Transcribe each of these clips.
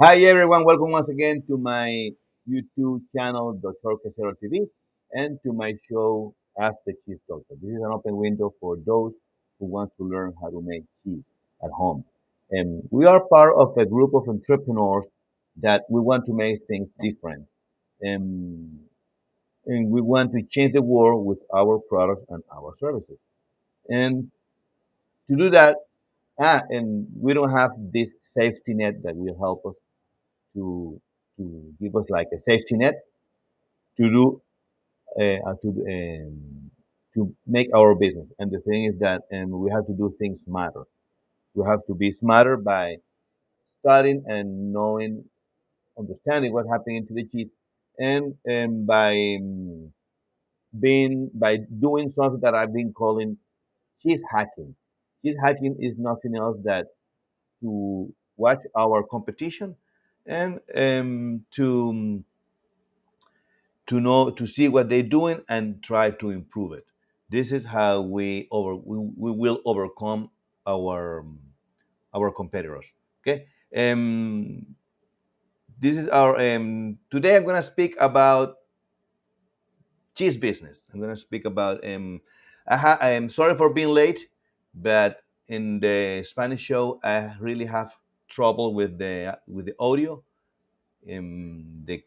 Hi everyone, welcome once again to my YouTube channel, Dr. Casero TV, and to my show, Ask the Cheese Doctor. This is an open window for those who want to learn how to make cheese at home. And we are part of a group of entrepreneurs that we want to make things different. And, and we want to change the world with our products and our services. And to do that, and we don't have this safety net that will help us to give us like a safety net to do to make our business. And the thing is that we have to do things smarter. We have to be smarter by studying and knowing, understanding what's happening to the cheese, and by being by doing something that I've been calling cheese hacking. Cheese hacking is nothing else that to watch our competition and to know to see what they're doing and try to improve it. This is how we will overcome our our competitors. Okay. This is our today. I'm gonna speak about cheese business. I'm gonna speak about I am sorry for being late, but in the Spanish show I really have trouble with the audio. The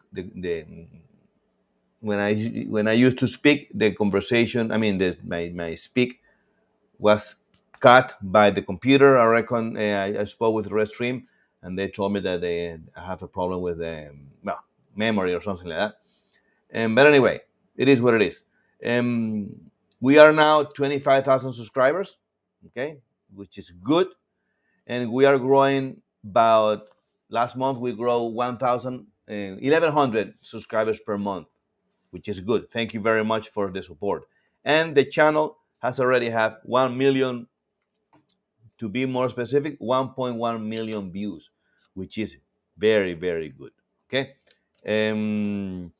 when I used to speak, the conversation, I mean, my speak was cut by the computer. I reckon I spoke with Restream, and they told me that they I have a problem with well, memory or something like that. But anyway, it is what it is. Um, we are now 25,000 subscribers, okay, which is good, and we are growing about. Last month we grow 1,000, 1,100 subscribers per month, which is good. Thank you very much for the support. And the channel has already have 1 million, to be more specific, 1.1 million views, which is very, very good. Okay. Um,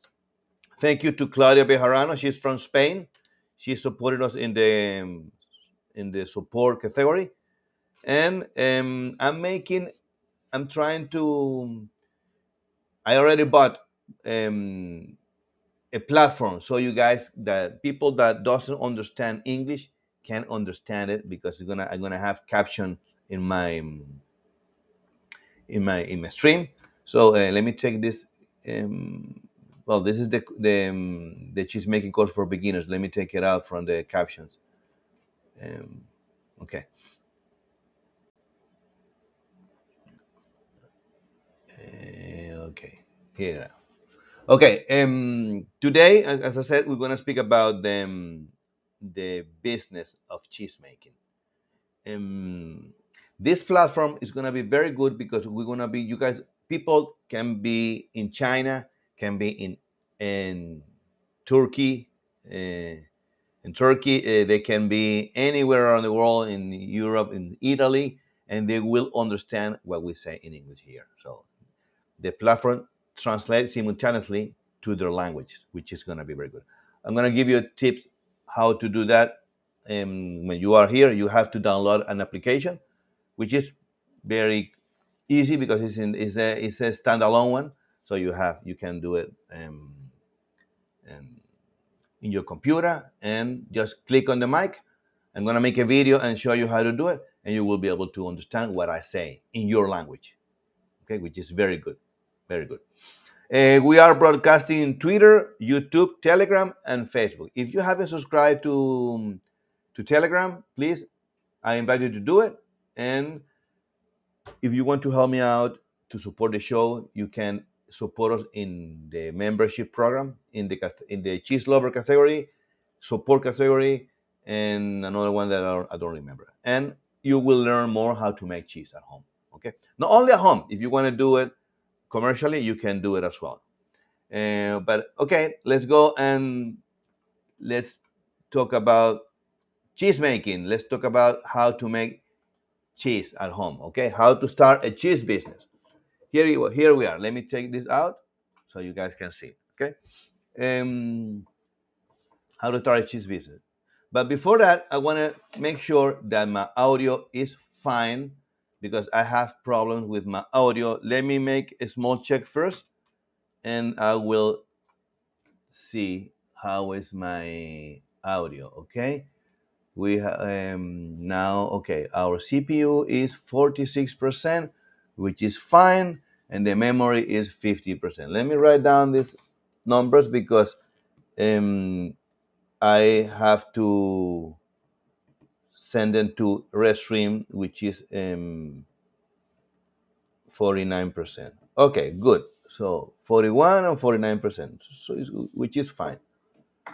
Thank you to Claudia Bejarano. She's from Spain. She supported us in the support category. And I'm trying to, I already bought um, a platform so you guys that people that doesn't understand English can understand it because I'm gonna have caption in my in my stream. So let me take this. Um, well, this is the cheese making course for beginners. Let me take it out from the captions. Um, okay. Okay. Here. Okay. Today, as I said, we're gonna speak about the business of cheese making. um, this platform is going to be very good because we're going to be you guys people can be in China, can be in Turkey, they can be anywhere around the world, in Europe, in Italy, and they will understand what we say in English here. So the platform translates simultaneously to their languages, which is going to be very good. I'm going to give you tips how to do that. When you are here, you have to download an application, which is very easy because it's a standalone one. So you can do it um, in your computer and just click on the mic. I'm going to make a video and show you how to do it, and you will be able to understand what I say in your language. Okay, which is very good, very good. We are broadcasting in Twitter, YouTube, Telegram, and Facebook. If you haven't subscribed to Telegram, please, I invite you to do it. And if you want to help me out to support the show, you can support us in the membership program in the cheese lover category, support category, and another one that I don't remember. And you will learn more how to make cheese at home. Okay, not only at home. If you want to do it commercially, you can do it as well. But okay, let's go and let's talk about cheese making. Let's talk about how to make cheese at home. Okay, how to start a cheese business. Here we are. Let me take this out so you guys can see. Okay, um, how to start a cheese business. But before that, I want to make sure that my audio is fine because I have problems with my audio. Let me make a small check first, and I will see how is my audio. Okay, now, okay, our CPU is 46%, which is fine, and the memory is 50%. Let me write down these numbers because um, I have to send them to Restream, which is 49%. Okay, good. So 41 and 49%, which is fine.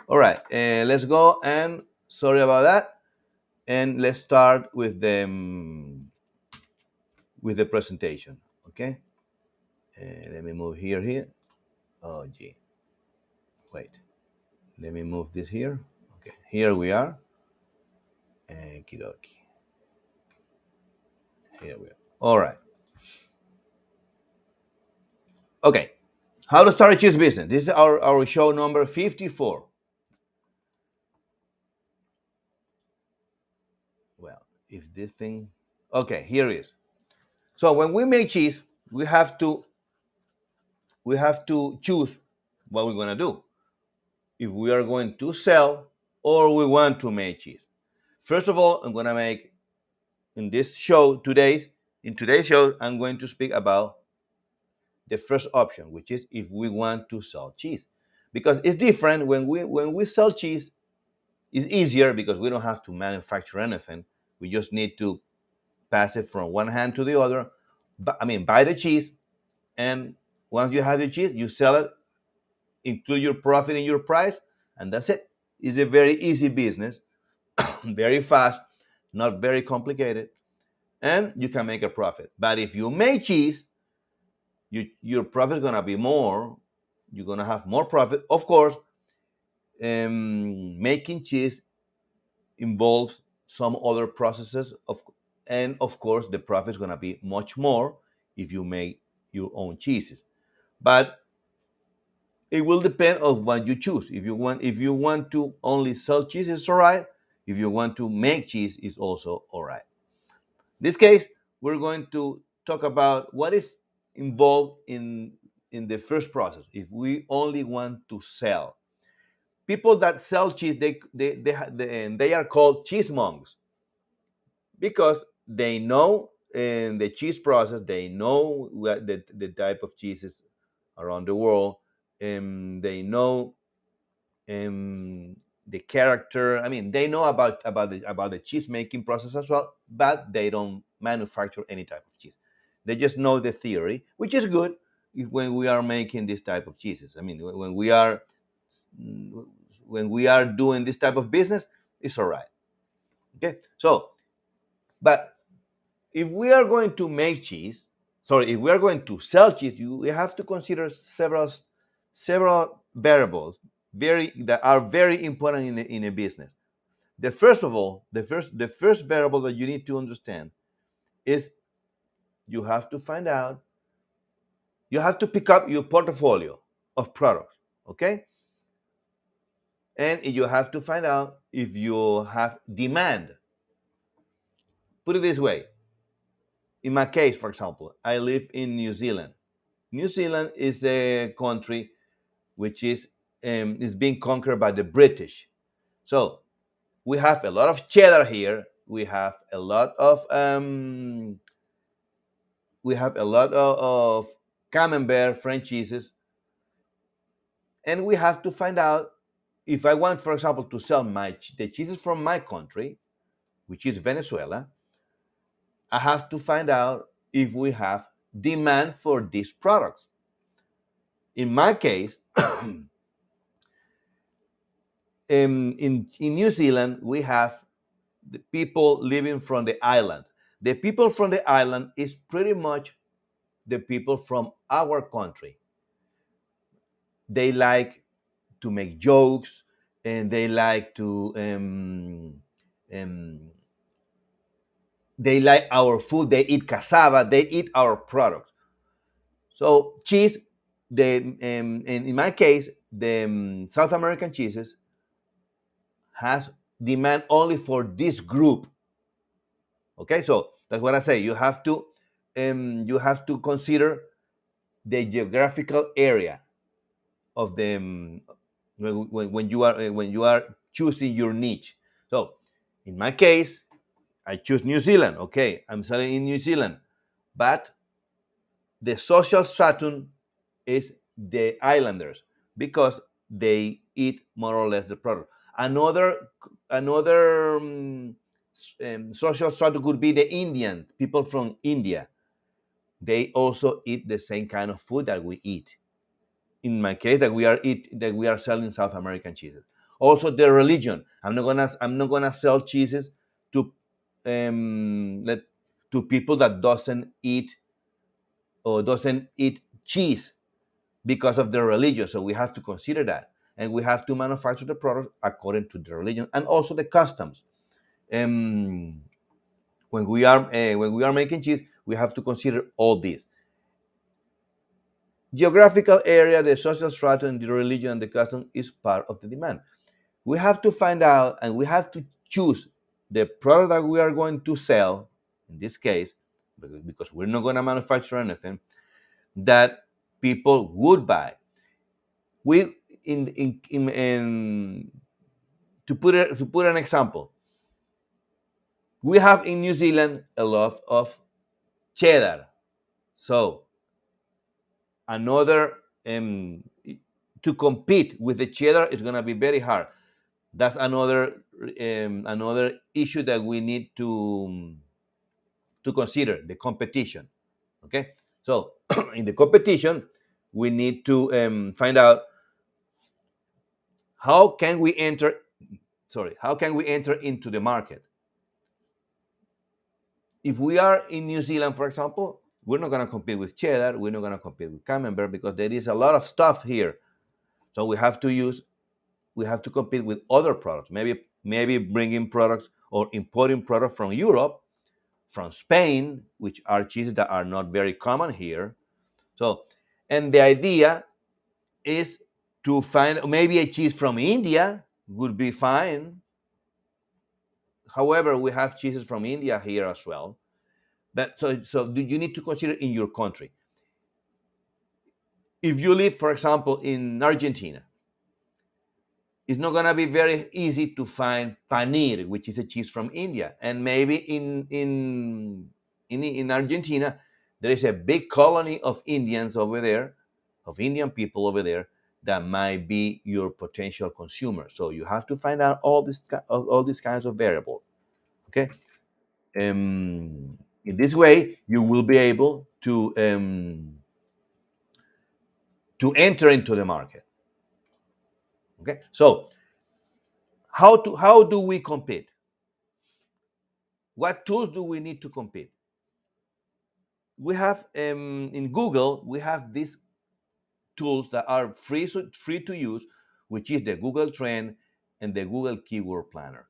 All right, let's go, and sorry about that. And let's start with the presentation. Okay, let me move here. Oh gee, wait. Let me move this here. Okay, here we are. Kidoki. Here we are. All right. Okay. How to start a cheese business. This is our show number 54. Well, if this thing. Okay, here it is. So when we make cheese, we have to choose what we're gonna do. If we are going to sell or we want to make cheese. First of all, I'm gonna make in this show in today's show, I'm going to speak about the first option, which is if we want to sell cheese. Because it's different when we sell cheese, it's easier because we don't have to manufacture anything. We just need to pass it from one hand to the other. But I mean, buy the cheese, and once you have the cheese, you sell it, include your profit in your price, and that's it. It's a very easy business, very fast, not very complicated, and you can make a profit. But if you make cheese, your profit is gonna be more. You're gonna have more profit. Of course, making cheese involves some other processes and of course the profit is gonna be much more if you make your own cheeses. But it will depend on what you choose. If you want to only sell cheese, it's all right. If you want to make cheese, it's also all right. In this case, we're going to talk about what is involved in the first process. If we only want to sell, people that sell cheese, they are called cheesemongers because they know in the cheese process, they know what the type of cheeses around the world, and they know um, the character. I mean, they know about the cheese making process as well, but they don't manufacture any type of cheese. They just know the theory, which is good when we are making this type of cheeses. I mean, when we are doing this type of business, it's all right. Okay, so but if we are going to make cheese, sorry, if we are going to sell cheese, we have to consider several variables that are very important in a business. The first of all, the first variable that you need to understand is you have to find out, you have to pick up your portfolio of products, okay? And you have to find out if you have demand. Put it this way. In my case, for example, I live in New Zealand. New Zealand is a country which is being conquered by the British. So we have a lot of cheddar here. We have a lot of camembert French cheeses, and we have to find out if I want, for example, to sell the cheeses from my country, which is Venezuela. I have to find out if we have demand for these products. In my case, in New Zealand, we have the people living from the island. The people from the island is pretty much the people from our country. They like to make jokes, and they like to um, they like our food. They eat cassava. They eat our products. So cheese, and in my case, the South American cheeses has demand only for this group. Okay, so That's what I say. You have to consider the geographical area of the when you are choosing your niche. So, in my case, I choose New Zealand. Okay, I'm selling in New Zealand, but the social stratum is the islanders because they eat more or less the product. Another social stratum could be the Indian people from India. They also eat the same kind of food that we eat. In my case, that we are selling South American cheeses. Also, the religion. I'm not gonna sell cheeses to let to people that doesn't eat cheese because of their religion. So we have to consider that, and we have to manufacture the product according to the religion and also the customs. Um, when we are making cheese, we have to consider all this: geographical area, the social stratum, the religion, and the custom is part of the demand. We have to find out and we have to choose the product that we are going to sell. In this case, because we're not going to manufacture anything that people would buy. We in to put an example, we have in New Zealand a lot of cheddar. So another to compete with the cheddar is going to be very hard. That's another issue that we need to consider, the competition. Okay, so in the competition, we need to find out how can we enter. Sorry, how can we enter into the market? If we are in New Zealand, for example, we're not going to compete with cheddar. We're not going to compete with camembert because there is a lot of stuff here. So we have to compete with other products. Maybe bringing products or importing products from Europe, from Spain, which are cheeses that are not very common here. So, and the idea is to find maybe a cheese from India would be fine. However, we have cheeses from India here as well. But so do you need to consider in your country? If you live, for example, in Argentina, it's not gonna be very easy to find paneer, which is a cheese from India. And maybe in Argentina, there is a big colony of Indians over there, of Indian people over there that might be your potential consumer. So you have to find out all these kinds of variables. Okay. In this way, you will be able to enter into the market. Okay. So how do we compete? What tools do we need to compete? We have in Google, we have these tools that are free to use, which is the Google Trend and the Google Keyword Planner.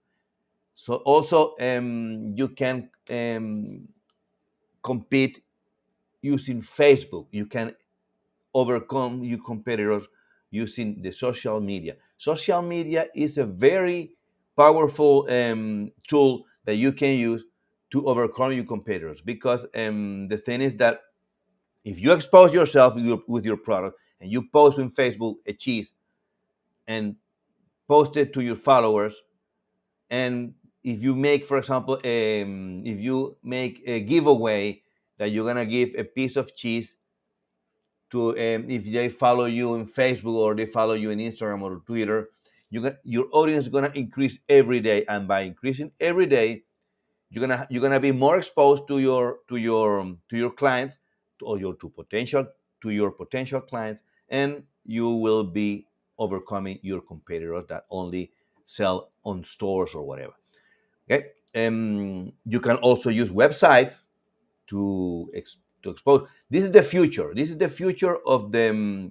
So also you can compete using Facebook. You can overcome your competitors using the social media. Social media is a very powerful tool that you can use to overcome your competitors because the thing is that if you expose yourself with your product and you post on Facebook a cheese and post it to your followers, and if you make, for example, if you make a giveaway that you're gonna give a piece of cheese to if they follow you on Facebook or they follow you on Instagram or Twitter, your audience is gonna increase every day, and by increasing every day, you're gonna be more exposed to your clients or to your potential clients, and you will be overcoming your competitors that only sell on stores or whatever. Okay, you can also use websites to expose. This is the future. This is the future of the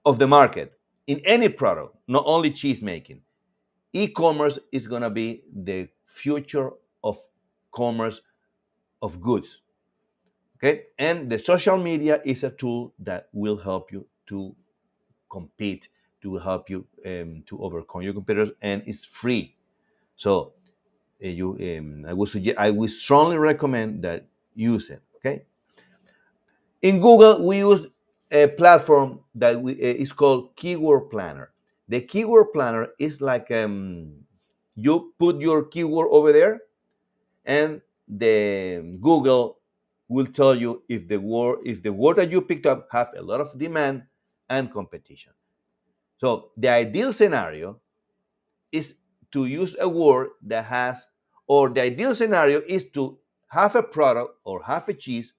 market in any product, not only cheese making. E-commerce is going to be the future of commerce of goods. Okay, and the social media is a tool that will help you to compete, to help you to overcome your competitors, and it's free. So I would strongly recommend that use it. Okay. In Google, we use a platform that is called Keyword Planner. The Keyword Planner is like you put your keyword over there, and the Google will tell you if the word that you picked up have a lot of demand and competition. So the ideal scenario is to use a word that has, or the ideal scenario is to have a product or have a cheese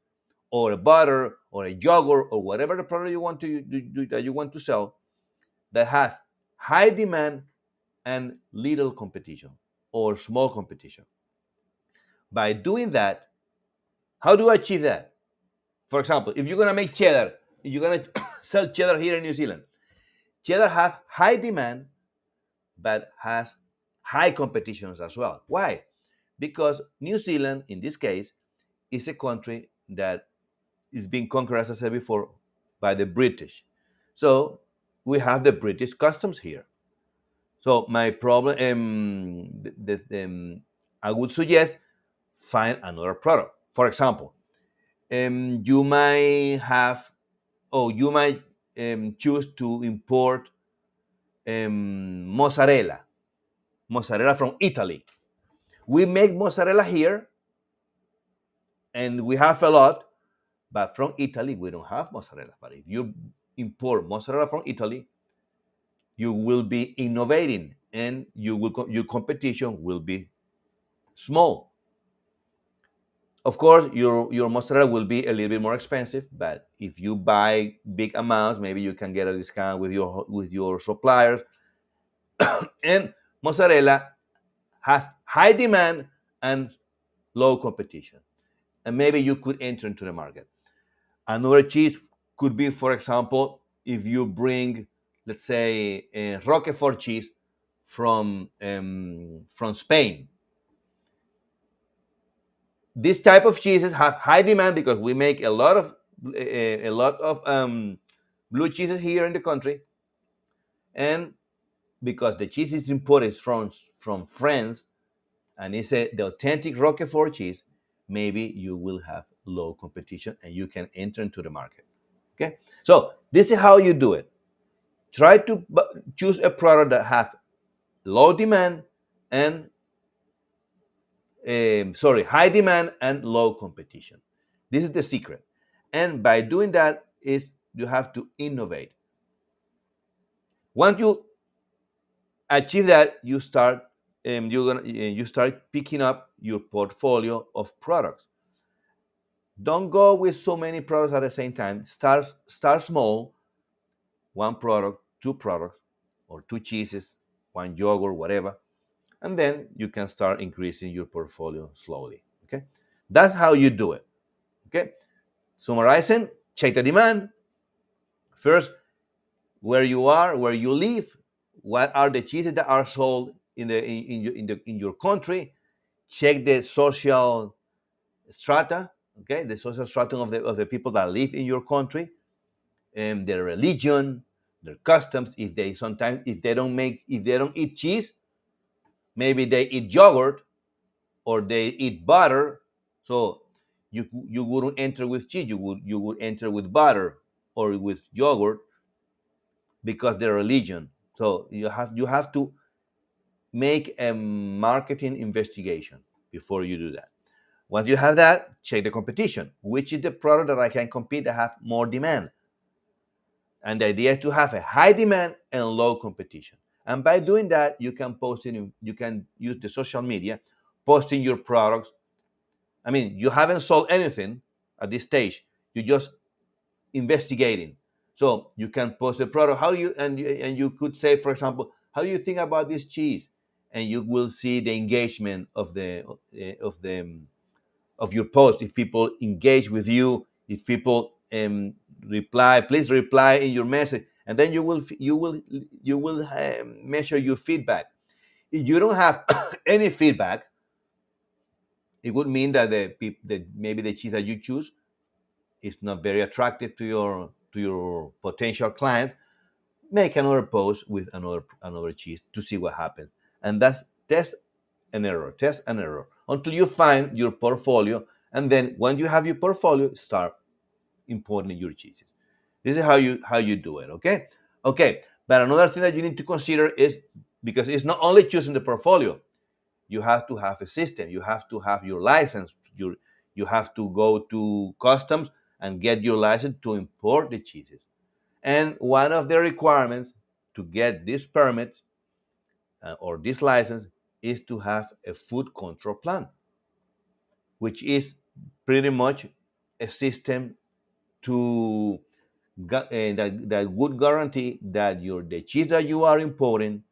or a butter or a yogurt or whatever the product you want to that you want to sell that has high demand and little competition or small competition. By doing that, how do I achieve that? For example, if you're gonna make cheddar, if you're gonna sell cheddar here in New Zealand, cheddar has high demand but has high competitions as well. Why? Because New Zealand, in this case, is a country that is being conquered, as I said before, by the British. So we have the British customs here. So my problem, I would suggest find another product. For example, you might have, or you might choose to import mozzarella, mozzarella from Italy. We make mozzarella here, and we have a lot, but from Italy we don't have mozzarella. But if you import mozzarella from Italy, you will be innovating, and your competition will be small. Of course, your mozzarella will be a little bit more expensive, but if you buy big amounts, maybe you can get a discount with your suppliers. And mozzarella has high demand and low competition, and maybe you could enter into the market. Another cheese could be, for example, if you bring, let's say, Roquefort cheese from Spain. This type of cheeses have high demand because we make a lot of blue cheeses here in the country, and because the cheese is imported from France, and it's the authentic Roquefort cheese, maybe you will have low competition and you can enter into the market. Okay, so this is how you do it. Try to choose a product that has low demand and high demand and low competition. This is the secret. And by doing that, is you have to innovate. Once you achieve that, you start picking up your portfolio of products. Don't go with so many products at the same time. Start small, one product, two products, or two cheeses, one yogurt, whatever, and then you can start increasing your portfolio slowly. Okay, that's how you do it. Okay, summarizing, check the demand first, where you are, where you live, what are the cheeses that are sold in your country. Check the social strata, okay, the social stratum of the people that live in your country, and their religion, their customs. If they don't eat cheese, maybe they eat yogurt or they eat butter. So you wouldn't enter with cheese. You would enter with butter or with yogurt because their religion. So you have to make a marketing investigation before you do that. Once you have that, check the competition. Which is the product that I can compete that have more demand? And the idea is to have a high demand and low competition. And by doing that, you can use the social media, posting your products. I mean, you haven't sold anything at this stage. You're just investigating. So you can post the product. How do you and you could say, for example, how do you think about this cheese? And you will see the engagement of your post. If people engage with you, if people reply, please reply in your message, and then you will measure your feedback. If you don't have any feedback, it would mean that maybe the cheese that you choose is not very attractive to your potential clients. Make another post with another cheese to see what happens, and that's test and error, test and error, until you find your portfolio. And then when you have your portfolio, start importing your cheeses. This is how you do it. Okay. Okay. But another thing that you need to consider is, because it's not only choosing the portfolio, you have to have a system. You have to have your license. You have to go to customs and get your license to import the cheeses. And one of the requirements to get this permit or this license is to have a food control plan, which is pretty much a system to that would guarantee that the cheese that you are importing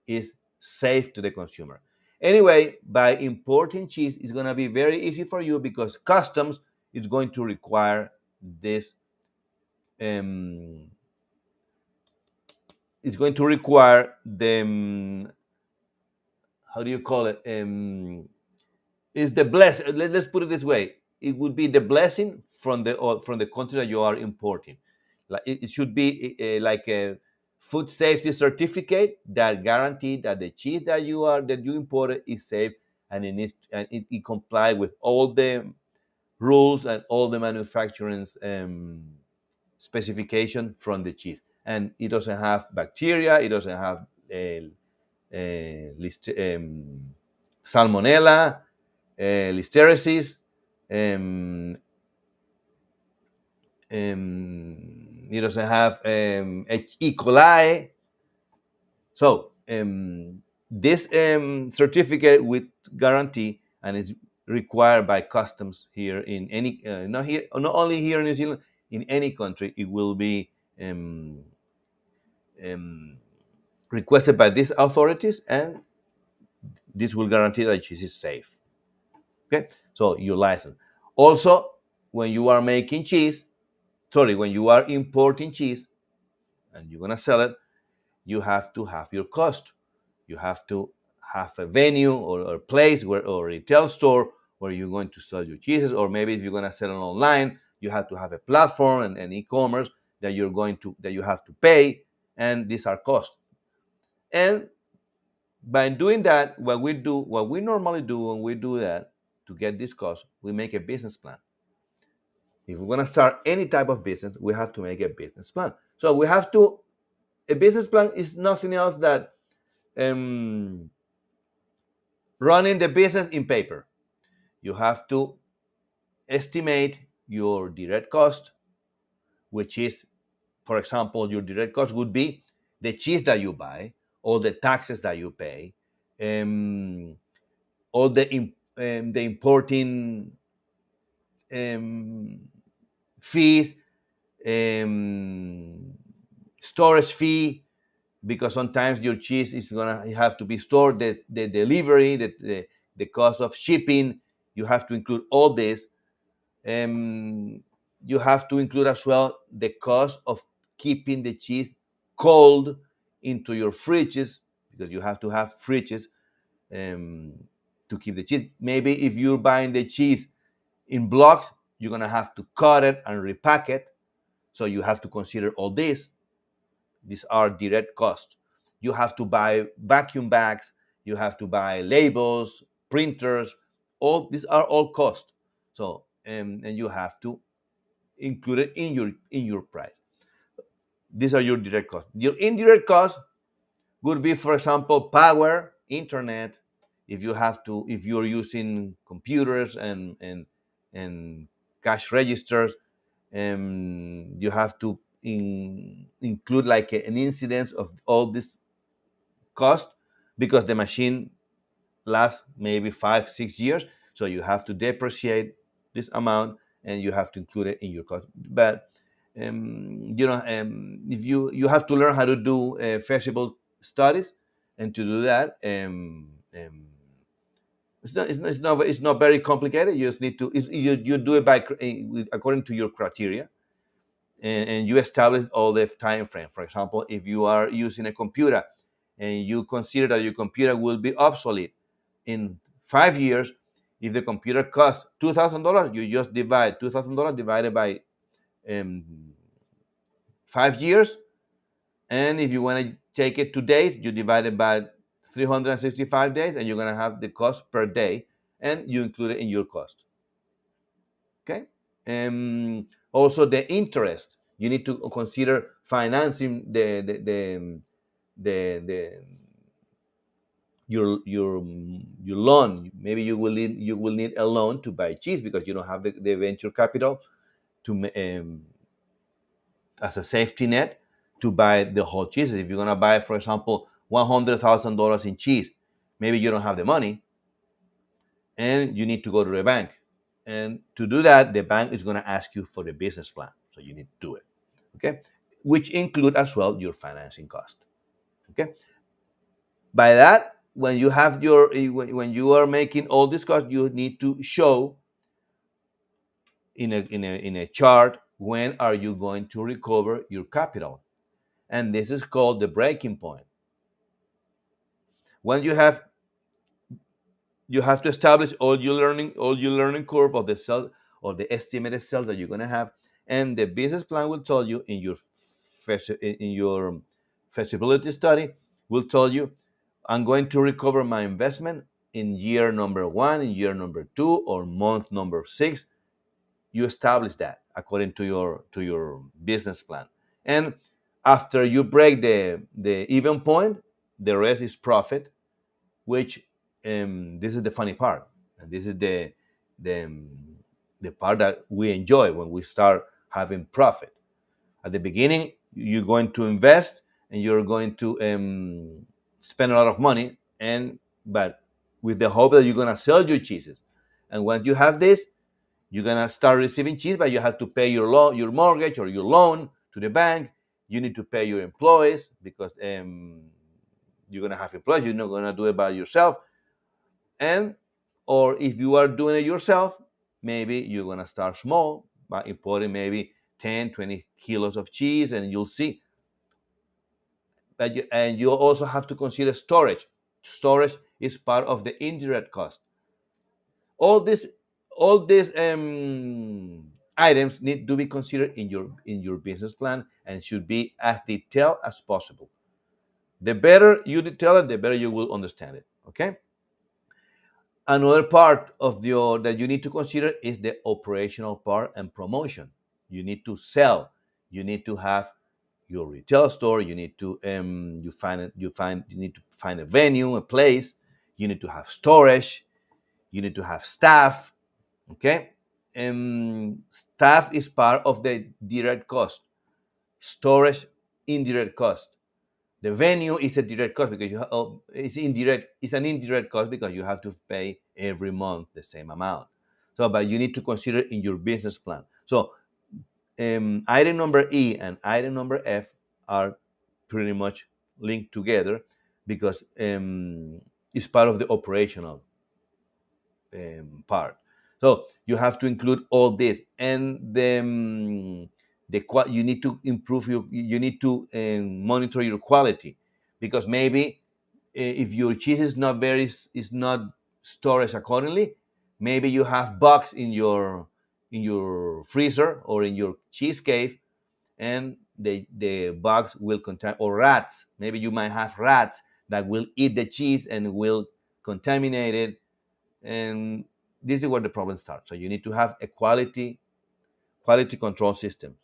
is safe to the consumer. Anyway, by importing cheese, it's going to be very easy for you, because customs is going to require this. Um, it's going to require the, how do you call it? Is the bless. Let's put it this way: it would be the blessing from the country that you are importing. Like it should be like a food safety certificate that guarantee that the cheese that you imported is safe, and it comply with all the rules and all the manufacturing specification from the cheese, and it doesn't have bacteria, it doesn't have salmonella, listeriosis, um, it doesn't have E. coli. So this certificate with guarantee, and is required by customs here in any not only here in New Zealand, in any country, it will be um, um, requested by these authorities, and this will guarantee that cheese is safe. Okay, so your license. Also, when you are making cheese, sorry, when you are importing cheese and you're gonna sell it, you have to have your cost. You have to have a venue or place or retail store where you're going to sell your cheeses, or maybe if you're gonna sell it online, you have to have a platform and e-commerce that you have to pay, and these are costs. And by doing that, what we normally do when we do that to get this cost, we make a business plan. If we're gonna start any type of business, we have to make a business plan. So we have to. A business plan is nothing else that um, running the business in paper. You have to estimate your direct cost, which is, for example, your direct cost would be the cheese that you buy, all the taxes that you pay, um, all the importing um, fees, um, storage fee, because sometimes your cheese is gonna have to be stored, the delivery, the cost of shipping, you have to include all this. um, you have to include as well the cost of keeping the cheese cold into your fridges, because you have to have fridges um, to keep the cheese. Maybe if you're buying the cheese in blocks, you're gonna have to cut it and repack it, so you have to consider all this. These are direct costs. You have to buy vacuum bags, you have to buy labels, printers. All these are all costs. So and you have to include it in your price. These are your direct costs. Your indirect costs would be, for example, power, internet. If you're using computers and cash registers, you have to include like an incidence of all this cost, because the machine lasts maybe 5 6 years, so you have to depreciate this amount and you have to include it in your cost. But if you have to learn how to do feasible studies, and to do that, it's not very complicated. You just need to you do it according to your criteria, and you establish all the time frame. For example, if you are using a computer and you consider that your computer will be obsolete in 5 years, if the computer costs $2,000, you just divide $2,000 divided by 5 years. And if you want to take it to days, you divide it by 365 days, and you're going to have the cost per day, and you include it in your cost. Okay. Also, the interest, you need to consider financing the your loan. Maybe you will need a loan to buy cheese because you don't have the venture capital to as a safety net to buy the whole cheeses. If you're gonna buy, for example, $100,000 in cheese, maybe you don't have the money, and you need to go to the bank. And to do that, the bank is gonna ask you for the business plan, so you need to do it. Okay, which include as well your financing cost. Okay, by that, when you have when you are making all this cost, you need to show in a chart when are you going to recover your capital, and this is called the breaking point. When you have to establish all your learning curve of the sell or the estimated sales that you're going to have, and the business plan will tell you in your feasibility study will tell you, I'm going to recover my investment in year number one, in year number two, or month number six. You establish that according to your business plan, and after you break the even point, the rest is profit, which this is the funny part, and this is the the part that we enjoy when we start having profit. At the beginning, you're going to invest and you're going to spend a lot of money, and but with the hope that you're going to sell your cheeses. And once you have this, you're going to start receiving cheese, but you have to pay your mortgage or your loan to the bank. You need to pay your employees because you're going to have employees. You're not going to do it by yourself. And or if you are doing it yourself, maybe you're going to start small by importing maybe 10, 20 kilos of cheese, and you'll see that you also have to consider storage is part of the indirect cost. All these items need to be considered in your business plan and should be as detailed as possible. The better you detail it, the better you will understand it. Okay. Another part of your that you need to consider is the operational part and promotion. You need to sell. You need to have your retail store. You need to you need to find a venue, a place. You need to have storage. You need to have staff. Okay, staff is part of the direct cost. Storage, indirect cost. The venue is a direct cost because it's indirect. It's an indirect cost because you have to pay every month the same amount. So, but you need to consider in your business plan. So, item number E and item number F are pretty much linked together because it's part of the operational part. So you have to include all this, and you need to improve you need to monitor your quality, because maybe if your cheese is not stored accordingly, maybe you have bugs in your freezer or in your cheese cave, and the bugs will contain, or rats. Maybe you might have rats that will eat the cheese and will contaminate it, and this is where the problem starts. So you need to have a quality control system.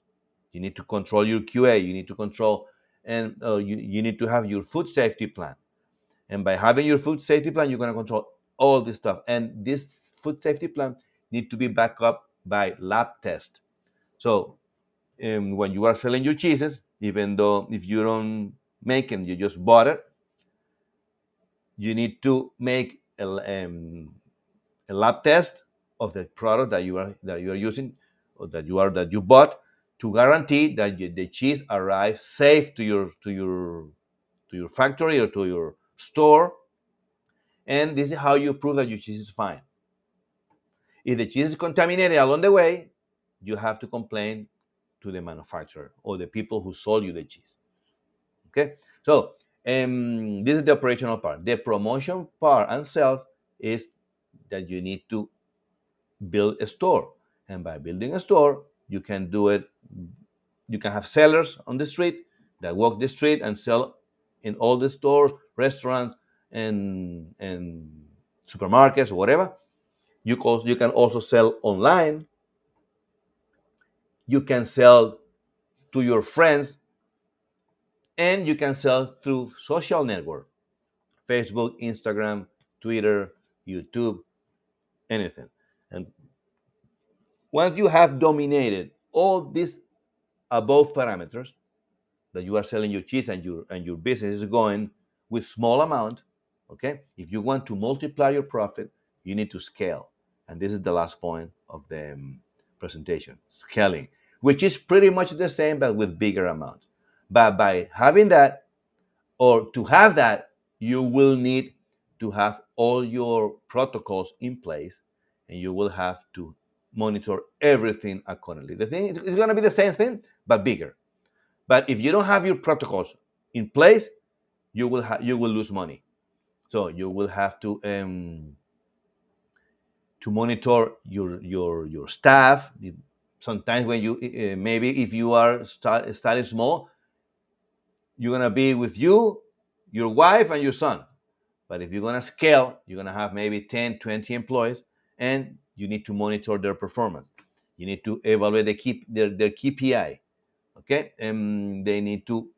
You need to control your QA. You need to control, and you need to have your food safety plan. And by having your food safety plan, you're going to control all this stuff. And this food safety plan need to be backed up by lab test. So when you are selling your cheeses, even though if you don't make them, you just bought it, you need to make a lab test of the product that you are using, or that you bought, to guarantee that the cheese arrives safe to your factory or to your store. And this is how you prove that your cheese is fine. If the cheese is contaminated along the way, you have to complain to the manufacturer or the people who sold you the cheese. Okay, so this is the operational part. The promotion part and sales is that you need to build a store. And by building a store, you can do it. You can have sellers on the street that walk the street and sell in all the stores, restaurants, and supermarkets or whatever. You can also sell online. You can sell to your friends, and you can sell through social network: Facebook, Instagram, Twitter, YouTube, anything. And once you have dominated all these above parameters, that you are selling your cheese and your business is going with small amount, okay, if you want to multiply your profit, you need to scale. And this is the last point of the presentation: scaling, which is pretty much the same but with bigger amounts. But by having that, or to have that, you will need to have all your protocols in place, and you will have to monitor everything accordingly. The thing is, it's going to be the same thing but bigger. But if you don't have your protocols in place, you will lose money. So you will have to monitor your staff. Sometimes when you maybe if you are starting small, you're gonna be with you, your wife, and your son. But if you're gonna scale, you're gonna have maybe 10, 20 employees, and you need to monitor their performance. You need to evaluate their KPI. Okay, and they need to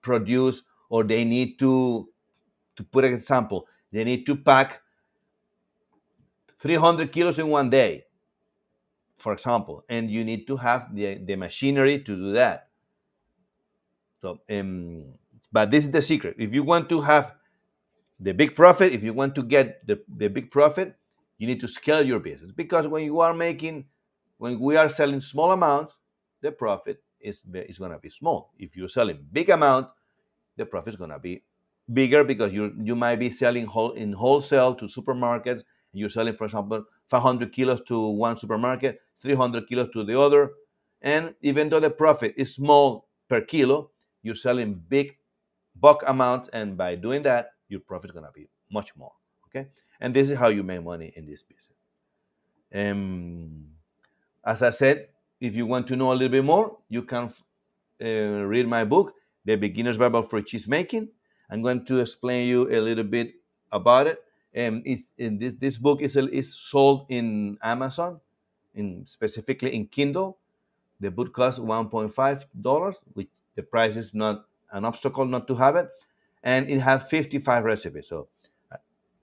produce, or they need to put an example, they need to pack 300 kilos in one day, for example, and you need to have the machinery to do that. So but this is the secret: if you want to have the big profit, if you want to get the big profit, you need to scale your business, because when we are selling small amounts, the profit is going to be small. If you're selling big amounts, the profit is going to be bigger, because you might be selling in wholesale to supermarkets. You're selling, for example, 500 kilos to one supermarket, 300 kilos to the other, and even though the profit is small per kilo, you're selling big bulk amounts, and by doing that, your profit is going to be much more. Okay, and this is how you make money in this business. um, as I said, if you want to know a little bit more, you can read my book, The Beginner's Bible for Cheese Making. I'm going to explain you a little bit about it. This book is sold in Amazon, specifically in Kindle. The book costs $1.5, which the price is not an obstacle not to have it, and it has 55 recipes. So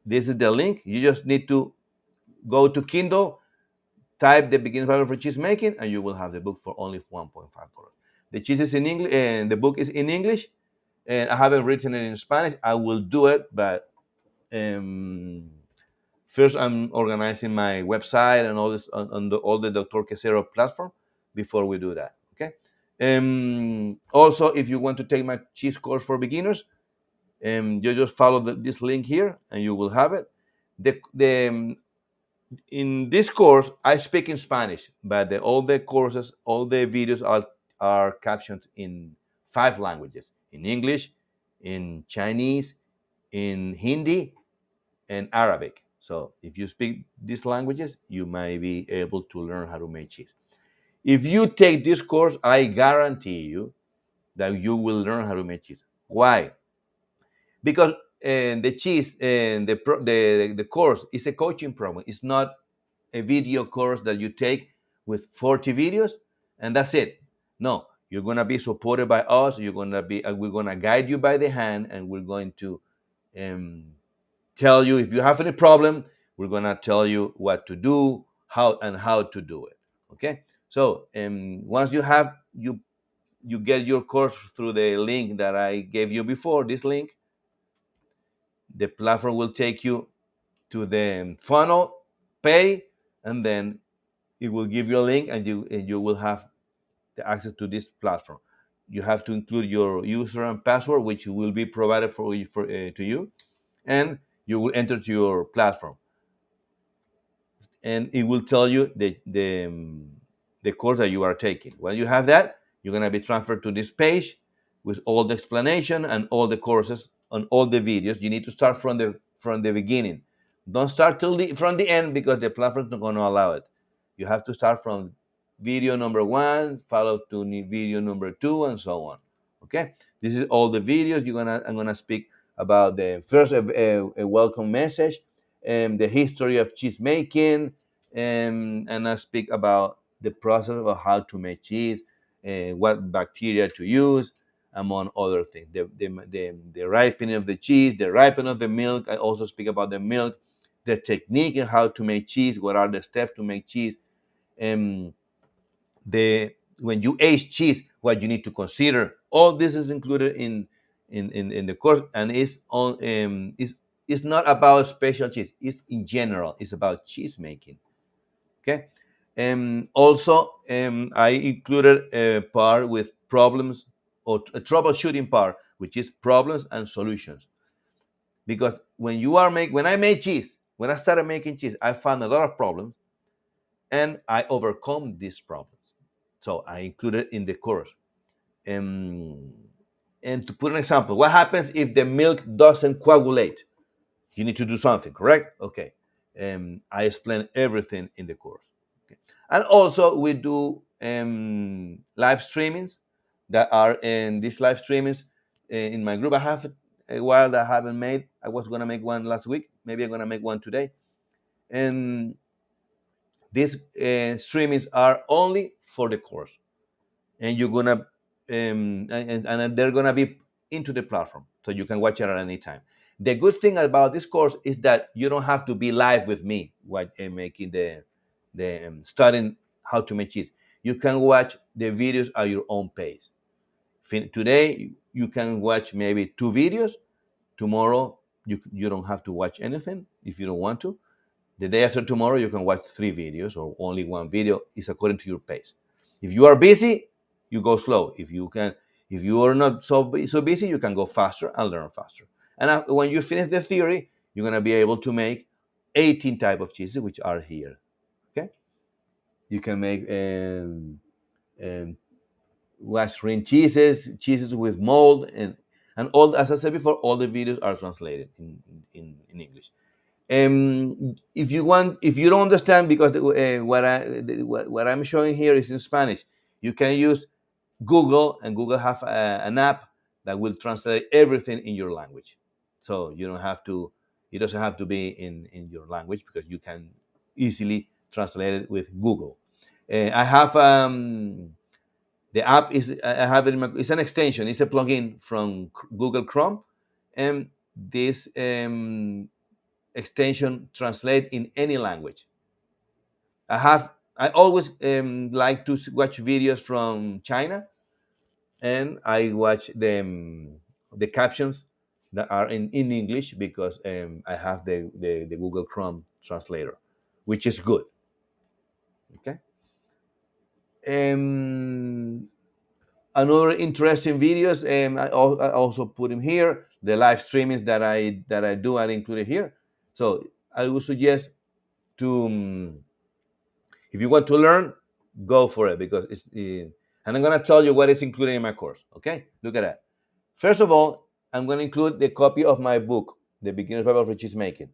this is the link. You just need to go to Kindle, type The Beginner's Bible for Cheese Making, and you will have the book for only $1.5. The cheese is in English, and the book is in English, and I haven't written it in Spanish. I will do it, but um, first I'm organizing my website and all this on all the Dr. Quesero platform before we do that. Okay. Also, if you want to take my cheese course for beginners, you just follow this link here, and you will have it. The in this course, I speak in Spanish, but all the courses, all the videos are captioned in 5 languages: in English, in Chinese, in Hindi, and Arabic. So if you speak these languages, you might be able to learn how to make cheese. If you take this course, I guarantee you that you will learn how to make cheese. Why? Because the cheese and the course is a coaching program. It's not a video course that you take with 40 videos and that's it. No, you're going to be supported by us. We're going to guide you by the hand, and we're going to um, tell you if you have any problem. We're going to tell you what to do, how to do it. Okay. So once you get your course through the link that I gave you before, this link, the platform will take you to the funnel, pay, and then it will give you a link, and you will have the access to this platform. You have to include your user and password, which will be provided to you, and you will enter to your platform, and it will tell you the course that you are taking. When you have that, you're going to be transferred to this page with all the explanation and all the courses and all the videos. You need to start from the beginning. Don't start from the end, because the platform is not going to allow it. You have to start from video number 1, follow to video number 2, and so on. Okay, this is all the videos. I'm gonna speak about the first a welcome message, the history of cheese making, and I speak about the process of how to make cheese, what bacteria to use, among other things. The ripening of the cheese, the ripening of the milk. I also speak about the milk, the technique and how to make cheese, what are the steps to make cheese, and the when you age cheese, what you need to consider. All this is included in the course, and it's not about special cheese. It's in general. It's about cheese making. Okay. Also, I included a part with problems or a troubleshooting part, which is problems and solutions. Because when I made cheese, when I started making cheese, I found a lot of problems, and I overcome these problems. So I included in the course. Um, and to put an example, what happens if the milk doesn't coagulate? You need to do something, correct? Okay. I explain everything in the course. Okay. And also, we do live streamings that are in these live streamings in my group. I have a while that I haven't made. I was going to make one last week. Maybe I'm going to make one today. And these streamings are only for the course, and you're gonna and they're gonna be into the platform, so you can watch it at any time. The good thing about this course is that you don't have to be live with me making the studying how to make cheese. You can watch the videos at your own pace. Today you can watch maybe two videos. Tomorrow you don't have to watch anything if you don't want to. The day after tomorrow, you can watch three videos or only one video. It's according to your pace. If you are busy, you go slow. If you are not so busy, you can go faster and learn faster. And when you finish the theory, you're gonna be able to make 18 type of cheeses, which are here. Okay, you can make wax ring cheeses, cheeses with mold, and all. As I said before, all the videos are translated in English. If you want, if you don't understand, because what I'm showing here is in Spanish, you can use Google, and Google have an app that will translate everything in your language. So you don't have to. It doesn't have to be in your language, because you can easily translate it with Google. I have the app is I have it in my, it's an extension. It's a plugin from Google Chrome, and this extension translate in any language. I always like to watch videos from China, and I watch the captions that are in English, because I have the Google Chrome translator, which is good. Okay. Um, Another interesting videos, I also put them here. The live streamings that I do, I included here. So I would suggest to if you want to learn, go for it, because and I'm gonna tell you what is included in my course. Okay, look at that. First of all, I'm gonna include the copy of my book, The Beginner's Bible for Cheese Making,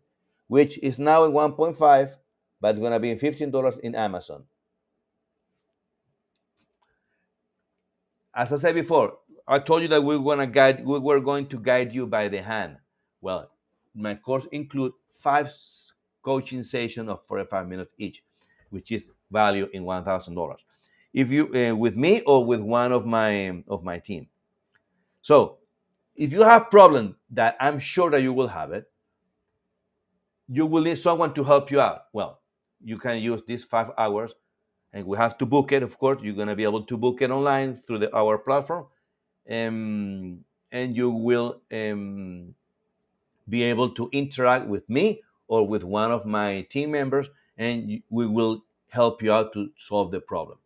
which is now in 1.5, but it's gonna be in $15 in Amazon. As I said before, I told you that we were going to guide you by the hand. Well, my course include five coaching sessions of 45 minutes each, which is value in $1,000. If you with me or with one of my team. So if you have problem that I'm sure that you will have it, you will need someone to help you out. Well, you can use these 5 hours, and we have to book it. Of course, you're gonna be able to book it online through our platform, and you will be able to interact with me or with one of my team members, and we will help you out to solve the problem.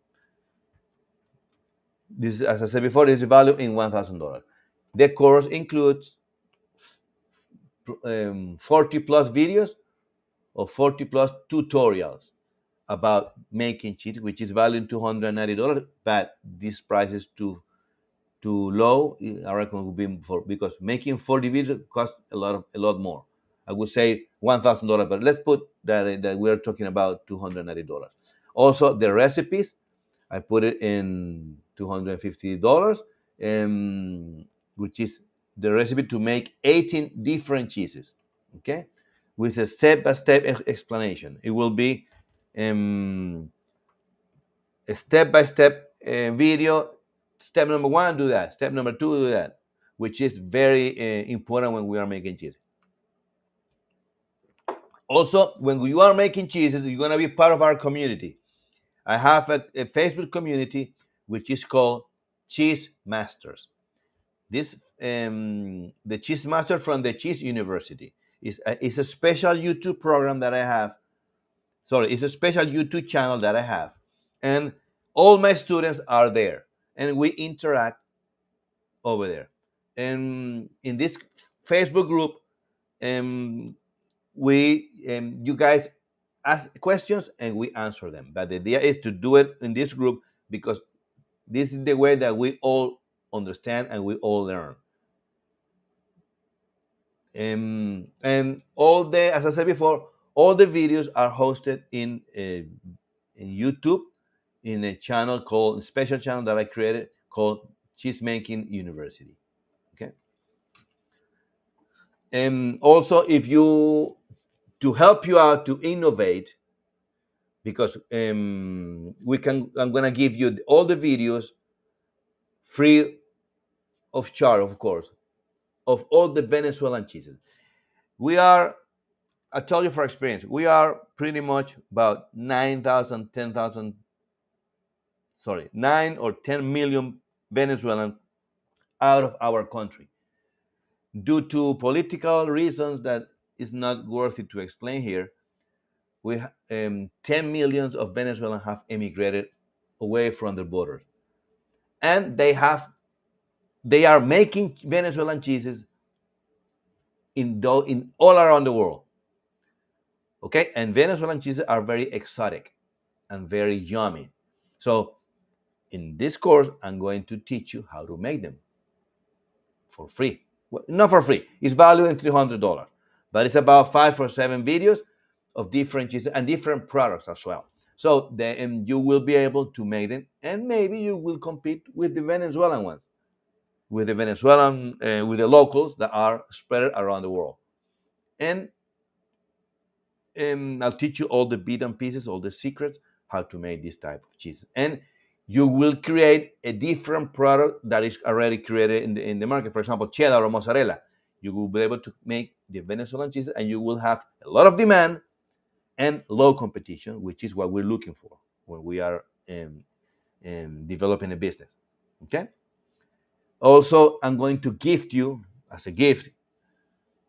This, as I said before, is value in $1,000. The course includes 40 plus videos or 40 plus tutorials about making cheese, which is valued $290. But this price is too low. I reckon it would be because making 40 videos costs a lot more. I would say $1,000, but let's put that we're talking about $290. Also, the recipes, I put it in $250, which is the recipe to make 18 different cheeses, okay, with a step-by-step explanation. It will be a step-by-step video. Step number one, do that. Step number two, do that, which is very important when we are making cheese. Also, when you are making cheeses, you're going to be part of our community. I have a Facebook community which is called Cheese Masters. This the Cheese Master from the Cheese University is a special YouTube program that I have. Sorry, it's a special YouTube channel that I have, and all my students are there, and we interact over there. And in this Facebook group, um, we you guys ask questions and we answer them. But the idea is to do it in this group because this is the way that we all understand and we all learn. And all the, as I said before, all the videos are hosted in YouTube in a channel called, a special channel that I created called Cheese Making University. Okay. And also, if you, to help you out to innovate, because I'm gonna give you all the videos free of charge, of course, of all the Venezuelan cheeses. We are, I tell you for experience, we are pretty much about 9,000, 10,000, sorry, 9 or 10 million Venezuelans out of our country. Due to political reasons that is not worth it to explain here, we 10 millions of Venezuelans have emigrated away from the borders, and they are making Venezuelan cheeses in all around the world. Okay, and Venezuelan cheeses are very exotic and very yummy. So in this course, I'm going to teach you how to make them for free. Well, not for free. It's valued in $300, but it's about 5 or 7 videos of different cheeses and different products as well. So then you will be able to make them, and maybe you will compete with the Venezuelan ones, with the Venezuelan, with the locals that are spread around the world. And I'll teach you all the bit and pieces, all the secrets, how to make this type of cheese. And you will create a different product that is already created in the market. For example, cheddar or mozzarella. You will be able to make the Venezuelan cheese, and you will have a lot of demand and low competition, which is what we're looking for when we are developing a business. Okay. Also, I'm going to gift you as a gift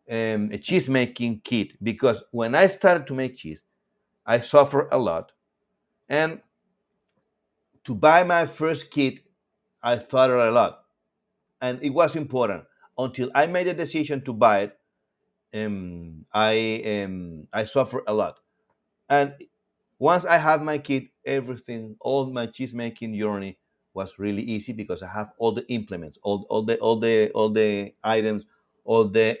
a cheese making kit, because when I started to make cheese, I suffered a lot. And to buy my first kit, I thought a lot. And it was important. Until I made a decision to buy it, I suffered a lot. And once I had my kit, everything, all my cheese making journey was really easy because I have all the implements, all the items, all the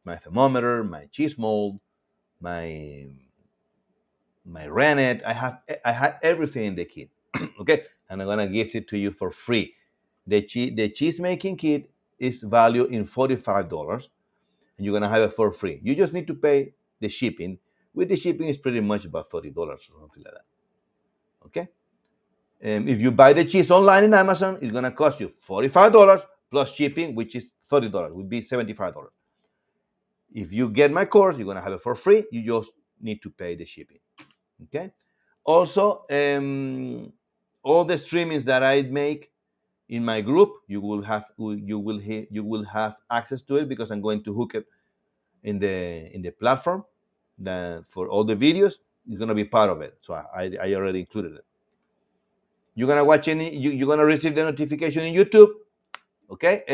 my thermometer, my cheese mold, my rennet. I had everything in the kit. Okay, and I'm gonna gift it to you for free. The cheese making kit is valued in $45, and you're gonna have it for free. You just need to pay the shipping. With the shipping, it's pretty much about $30 or something like that. Okay. If you buy the cheese online in Amazon, it's gonna cost you $45 plus shipping, which is $30. Would be $75. If you get my course, you're gonna have it for free. You just need to pay the shipping. Okay. Also, all the streamings that I make in my group, you will have access to it, because I'm going to hook it in the platform that for all the videos is going to be part of it. So I already included it. You're gonna watch you're gonna receive the notification in YouTube. Okay.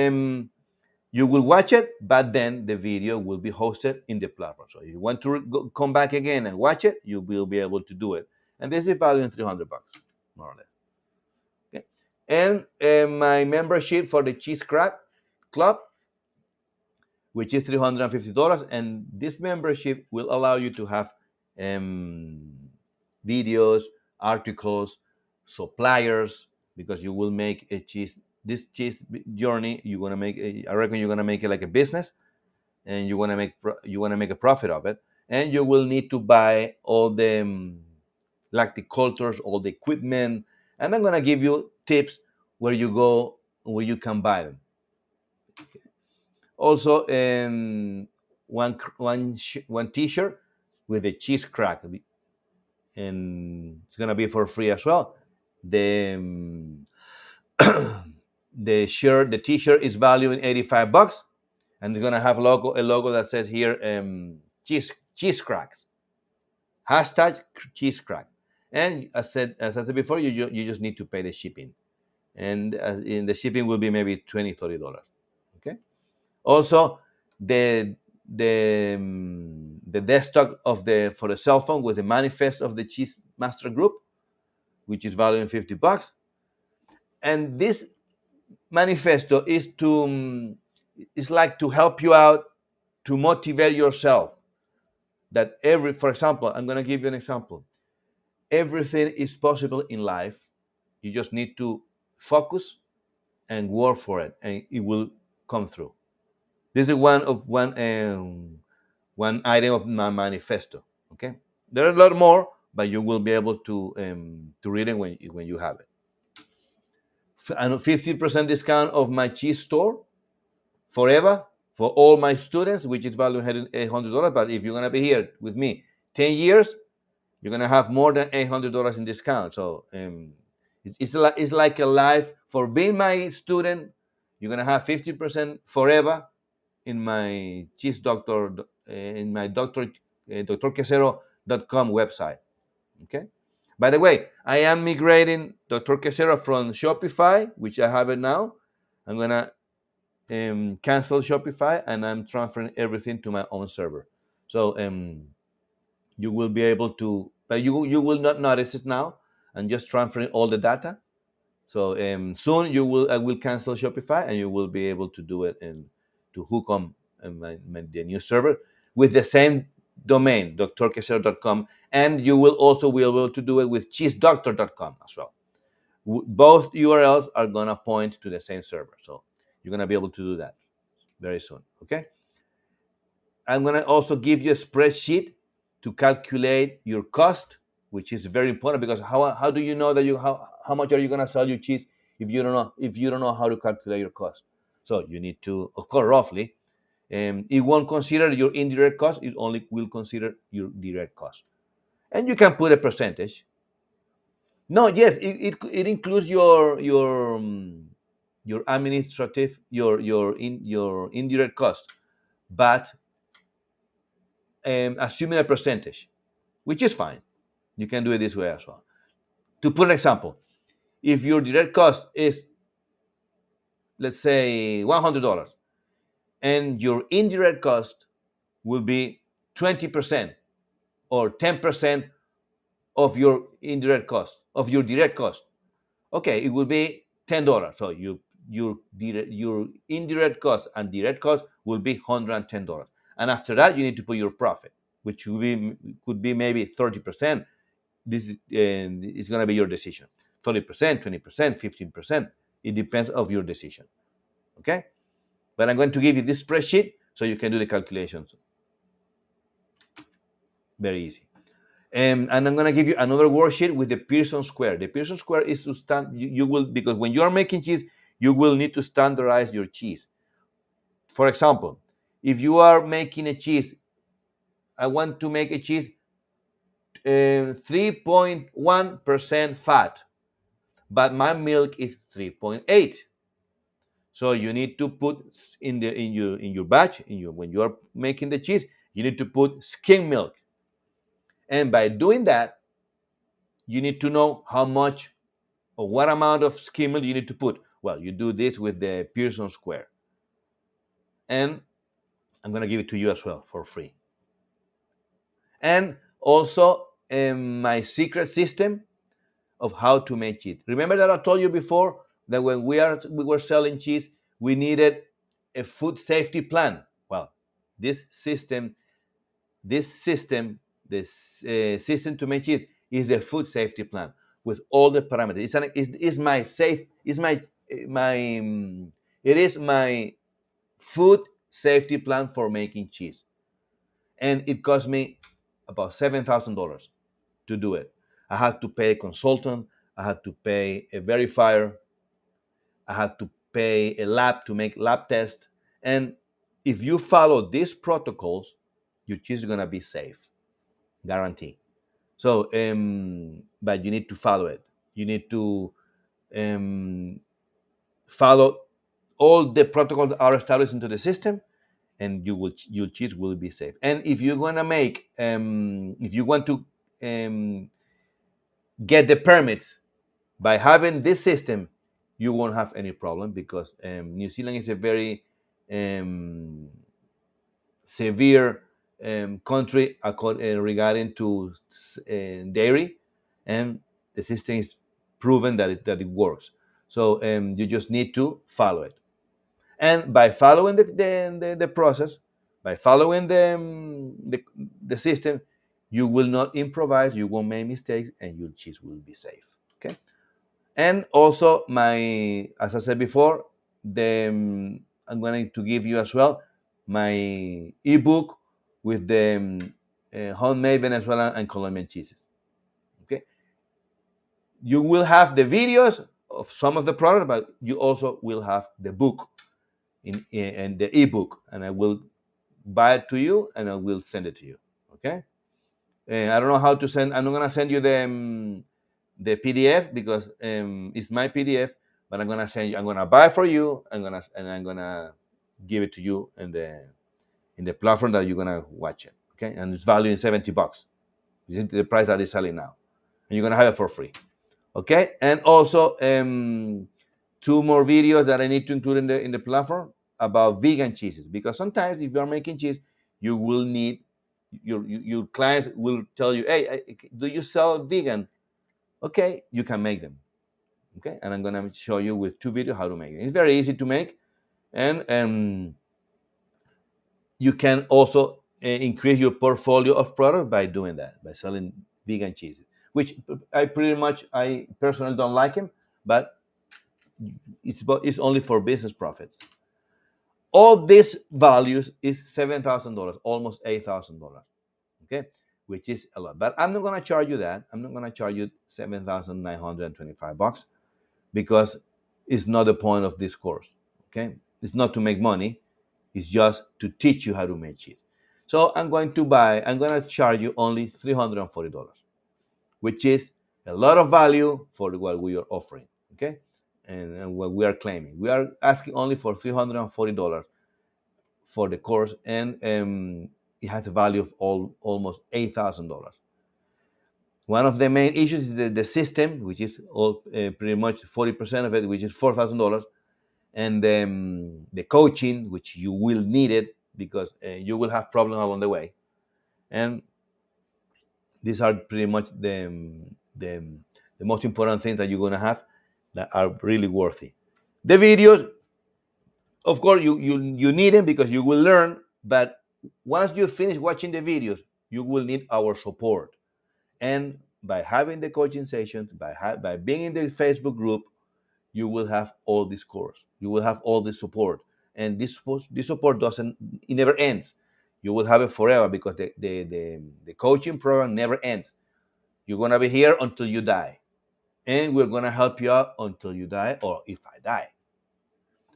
You will watch it, but then the video will be hosted in the platform. So if you want to come back again and watch it, you will be able to do it. And this is valued in $300, more or less. Okay. And my membership for the Cheese Crack Club, which is $350, and this membership will allow you to have videos, articles, suppliers, because you will make a cheese this cheese journey, you're gonna make. I reckon you're gonna make it like a business, and you want to make a profit of it, and you will need to buy all the like the cultures, all the equipment, and I'm gonna give you tips where you go, where you can buy them. Also, one T-shirt with a cheese crack, and it's gonna be for free as well. The the T-shirt is valued in $85, and it's gonna have a logo that says here cheese cracks, hashtag cheese crack. And as I said before, you just need to pay the shipping, and in the shipping will be maybe $20-$30. Okay. Also, the the desktop of the for the cell phone with the manifest of the Cheese Master Group, which is valued in $50. And this manifesto is to is like to help you out, to motivate yourself. That for example, I'm going to give you an example. Everything is possible in life. You just need to focus and work for it, and it will come through. This is one item of my manifesto. Okay, there are a lot more, but you will be able to read it when you have it. And 50% discount of my cheese store forever for all my students, which is valued $800. But if you're gonna be here with me 10 years, you're gonna have more than $800 in discount. So it's like a life for being my student. You're gonna have 50% forever in my cheese doctor in my doctorquesero.com website. Okay. By the way, I am migrating Dr. Quesero from Shopify, which I have it now. I'm gonna cancel Shopify, and I'm transferring everything to my own server. So you will be able to, but you will not notice it now. I'm just transferring all the data. So soon I will cancel Shopify, and you will be able to do it and to hook on the new server with the same domain, drquesero.com, and you will also be able to do it with cheesedoctor.com as well. Both URLs are gonna point to the same server, so you're gonna be able to do that very soon. Okay. I'm gonna also give you a spreadsheet to calculate your cost, which is very important, because how do you know that how much are you gonna sell your cheese if you don't know how to calculate your cost? So you need to, of course, roughly. It won't consider your indirect cost. It only will consider your direct cost, and you can put a percentage. No, yes, it includes your administrative, your indirect cost, but assuming a percentage, which is fine. You can do it this way as well. To put an example, if your direct cost is, let's say, $100, and your indirect cost will be 20% or 10% of your indirect cost, of your direct cost, okay, it will be $10. So your indirect cost and direct cost will be $110. And after that, you need to put your profit, which could be maybe 30%. This is going to be your decision. 30%, 20%, 15%. It depends of your decision. Okay? But I'm going to give you this spreadsheet so you can do the calculations. Very easy. And I'm going to give you another worksheet with the Pearson square. The Pearson square is to you will, because when you are making cheese, you will need to standardize your cheese. For example, if you are making a cheese, I want to make a cheese 3.1% fat, but my milk is 3.8. So you need to put in your batch, when you are making the cheese, you need to put skim milk. And by doing that, you need to know how much or what amount of skim milk you need to put. Well, you do this with the Pearson square. And I'm going to give it to you as well for free. And also my secret system of how to make cheese. Remember that I told you before that when we were selling cheese, we needed a food safety plan. Well, this system, this system to make cheese is a food safety plan with all the parameters. It's my it is my food safety plan for making cheese, and it cost me about $7,000 to do it. I had to pay a consultant, I had to pay a verifier, I had to pay a lab to make lab tests. And if you follow these protocols, your cheese is gonna be safe, guarantee. So, but you need to follow it. You need to um, follow all the protocols that are established into the system, and your cheese will be safe. And if you're gonna make, if you want to get the permits by having this system, you won't have any problem because New Zealand is a very um, severe country regarding to dairy, and the system is proven that it works. So you just need to follow it, and by following the process, by following the system, you will not improvise, you won't make mistakes, and your cheese will be safe. Okay. And also, as I said before, I'm going to give you as well my ebook with the homemade Venezuelan and Colombian cheeses. Okay, you will have the videos of some of the products, but you also will have the book in the ebook, and I will buy it to you and I will send it to you. Okay, I don't know how to send. I'm not going to send you the PDF because it's my PDF, but I'm gonna send you. I'm gonna buy for you. I'm gonna give it to you in the platform that you're gonna watch it. Okay, and it's valued in $70. This is the price that it's selling now, and you're gonna have it for free. Okay, and also two more videos that I need to include in the platform about vegan cheeses, because sometimes if you're making cheese, you will need your clients will tell you, hey, do you sell vegan? Okay, you can make them. Okay, and I'm gonna show you with two videos how to make it. It's very easy to make, and you can also increase your portfolio of products by doing that, by selling vegan cheeses, which I personally don't like them, but it's only for business profits. All these values is $7,000, almost $8,000. Okay, which is a lot, but I'm not gonna charge you that. I'm not gonna charge you $7,925 because it's not the point of this course. Okay, it's not to make money, it's just to teach you how to make cheese. So I'm going to charge you only $340, which is a lot of value for what we are offering. Okay, and what we are claiming, we are asking only for $340 for the course, and it has a value of almost $8,000. One of the main issues is the system, which is pretty much 40% of it, which is $4,000, and the coaching, which you will need it because you will have problems along the way. And these are pretty much the, the most important things that you're going to have that are really worthy. The videos, of course, you need them because you will learn, but once you finish watching the videos, you will need our support. And by having the coaching sessions, by being in the Facebook group, you will have all this course. You will have all this support, and this support doesn't. It never ends. You will have it forever because the coaching program never ends. You're gonna be here until you die, and we're gonna help you out until you die, or if I die.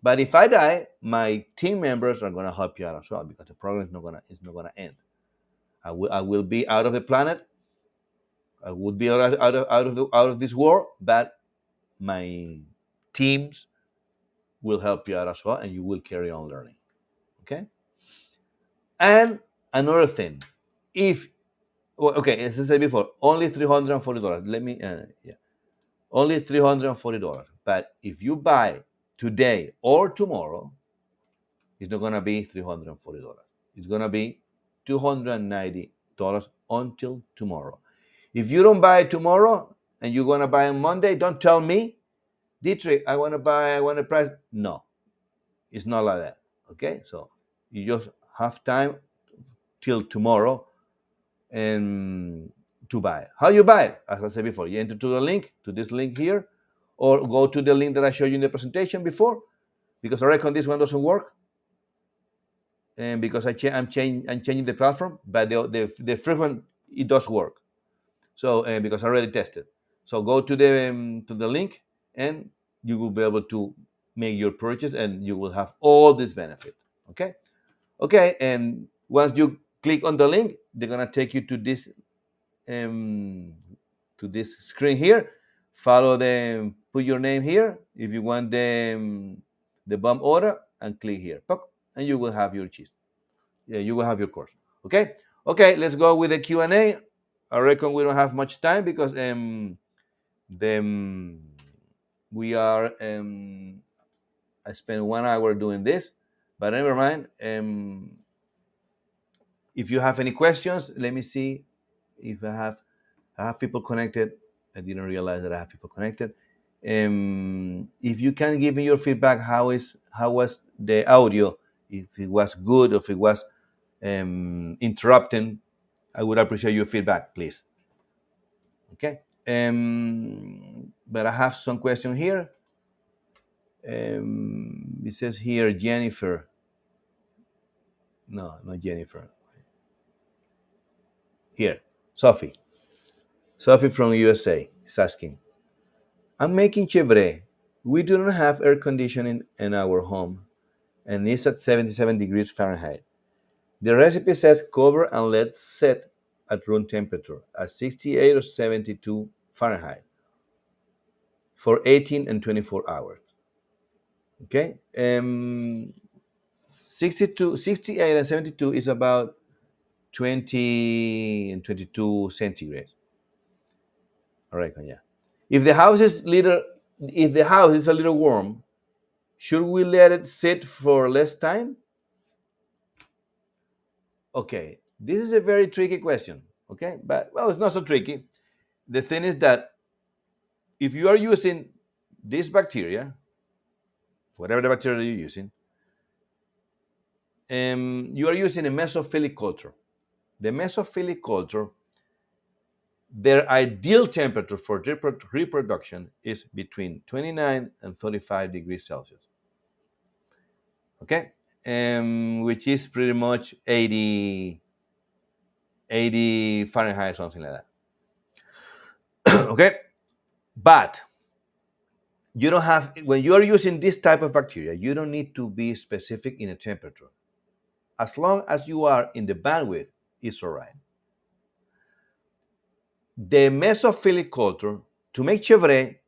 But if I die, my team members are gonna help you out as well because the program is not gonna end. I will be out of the planet. I would be out of this world, but my teams will help you out as well, and you will carry on learning. Okay. And another thing, if okay, as I said before, only $340. Only $340. But if you buy today or tomorrow, it's not gonna be $340. It's gonna be $290 until tomorrow. If you don't buy tomorrow and you're gonna buy on Monday, don't tell me, Dietrich, I want to price. No, it's not like that. Okay, so you just have time till tomorrow and to buy it. How you buy it? As I said before, you enter to this link here, or go to the link that I showed you in the presentation before, because I reckon this one doesn't work, and because I'm changing the platform, but the first one, it does work. So because I already tested. So go to the link, and you will be able to make your purchase, and you will have all this benefit. Okay, okay, and once you click on the link, they're gonna take you um, to this screen here. Follow them, put your name here if you want the bump order, and click here, and you will have your cheese. Yeah, you will have your course. Okay, okay. Let's go with the Q&A. I reckon we don't have much time because the we are I spent 1 hour doing this, but never mind. If you have any questions, let me see if I have people connected. I didn't realize that I have people connected. If you can give me your feedback, how was the audio? If it was good, or if it was interrupting, I would appreciate your feedback, please. Okay. But I have some question here. It says here Jennifer. No, not Jennifer. Here, Sophie. Sophie from USA is asking. I'm making chevre. We do not have air conditioning in our home, and it's at 77 degrees Fahrenheit. The recipe says cover and let set at room temperature at 68 or 72 Fahrenheit for 18 and 24 hours. Okay, 68 and 72 is about 20 and 22 centigrade. I reckon, yeah. If the house is little, if the house is a little warm, should we let it sit for less time? Okay, this is a very tricky question. Okay, but well, it's not so tricky. The thing is that if you are using this bacteria, whatever the bacteria you're using, you are using a mesophilic culture. The mesophilic culture, their ideal temperature for reproduction is between 29 and 35 degrees Celsius. Okay, which is pretty much 80 Fahrenheit, something like that. Okay, but you don't have, when you are using this type of bacteria, you don't need to be specific in a temperature. As long as you are in the bandwidth, it's all right. The mesophilic culture, to make chevre,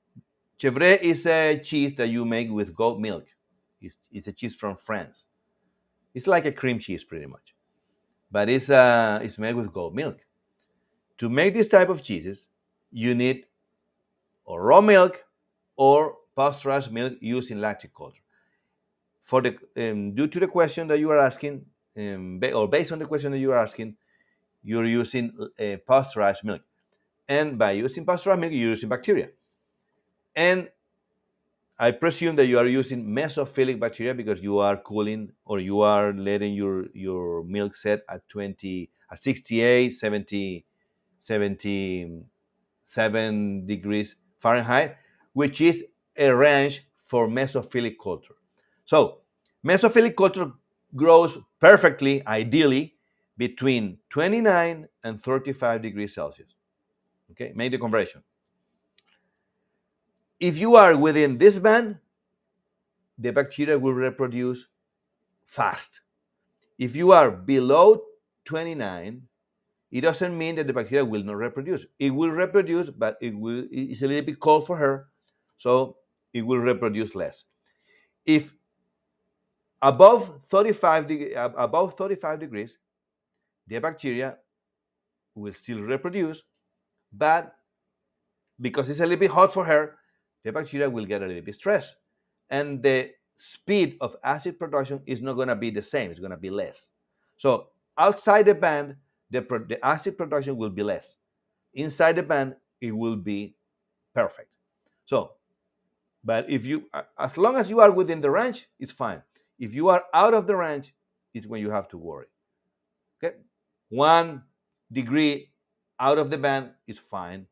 chevre is a cheese that you make with goat milk. It's a cheese from France. It's like a cream cheese, pretty much, but it's made with goat milk. To make this type of cheeses, you need or raw milk or pasteurized milk used in lactic culture. For the due to the question that you are asking, or based on the question that you are asking, you're using pasteurized milk, and by using pasteurized milk, you're using bacteria. And I presume that you are using mesophilic bacteria because you are cooling, or you are letting your milk set at 20, at 68, 70, 77 degrees Fahrenheit, which is a range for mesophilic culture. So mesophilic culture grows perfectly, ideally, between 29 and 35 degrees Celsius. Okay, make the conversion. If you are within this band, the bacteria will reproduce fast. If you are below 29, it doesn't mean that the bacteria will not reproduce. It will reproduce, but it's a little bit cold for her, so it will reproduce less. If above 35 degrees, the bacteria will still reproduce, but because it's a little bit hot for her, the bacteria will get a little bit stressed, and the speed of acid production is not going to be the same. It's going to be less. So outside the band, the acid production will be less. Inside the band, it will be perfect. So, but if you, as long as you are within the range, it's fine. If you are out of the range, it's when you have to worry. Okay, 1 degree out of the band is fine.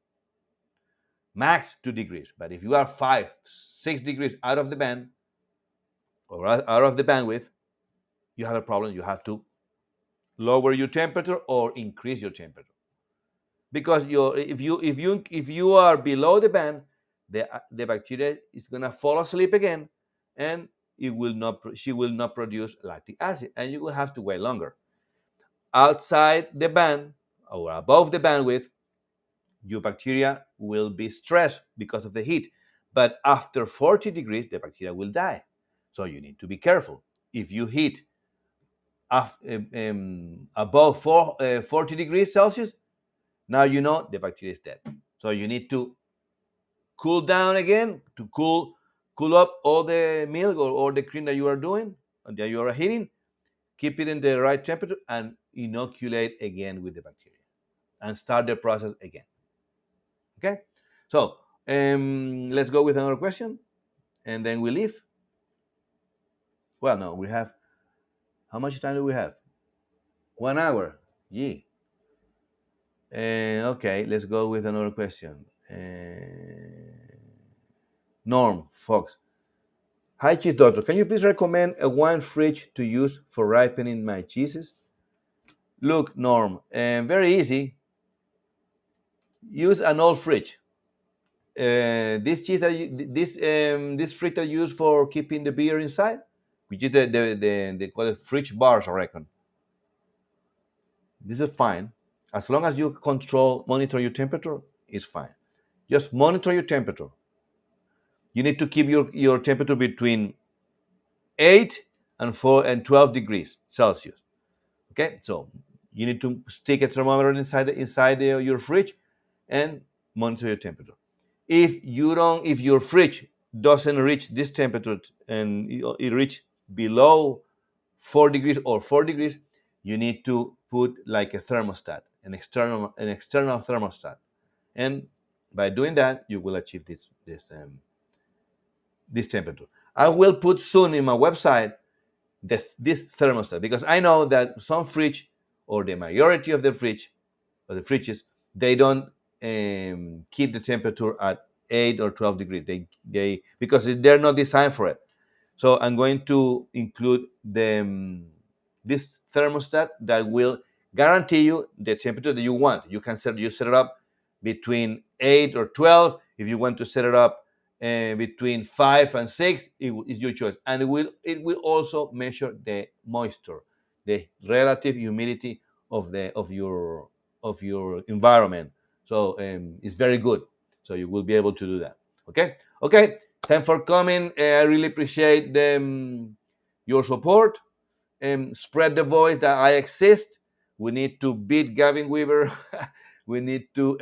max 2 degrees. But if you are 5, 6 degrees out of the band or out of the bandwidth, you have a problem. You have to lower your temperature or increase your temperature, because if you are below the band, the bacteria is gonna fall asleep again, and she will not produce lactic acid, and you will have to wait longer. Outside the band or above the bandwidth, your bacteria will be stressed because of the heat, but after 40 degrees, the bacteria will die. So you need to be careful. If you heat above 40 degrees Celsius, now you know the bacteria is dead. So you need to cool down again, to cool up all the milk or the cream that you are doing, that you are heating. Keep it in the right temperature and inoculate again with the bacteria and start the process again. Okay? So let's go with another question and then we leave. Well, no, we have, how much time do we have? 1 hour. Gee. Okay, let's go with another question. Norm Fox. Hi, cheese doctor. Can you please recommend a wine fridge to use for ripening my cheeses? Look, Norm, very easy. Use an old fridge. This cheese this fridge that you use for keeping the beer inside, which is they call it fridge bars, I reckon. This is fine. As long as you monitor your temperature, it's fine. Just monitor your temperature. You need to keep your temperature between 8 and 12 degrees Celsius. Okay, so you need to stick a thermometer inside your fridge and monitor your temperature. If your fridge doesn't reach this temperature and it reach below 4 degrees or 4 degrees, you need to put like a thermostat, an external thermostat, and by doing that, you will achieve this temperature. I will put soon in my website this thermostat, because I know that some fridge, or the majority of the fridges, they don't keep the temperature at 8 or 12 degrees. They because they're not designed for it. So I'm going to include this thermostat that will guarantee you the temperature that you want. You set it up between 8 or 12. If you want to set it up between 5 and 6, it's your choice. And it will also measure the moisture, the relative humidity of your environment. So it's very good. So you will be able to do that. Okay. Thanks for coming. I really appreciate your support. Spread the voice that I exist. We need to beat Gavin Weaver. We need to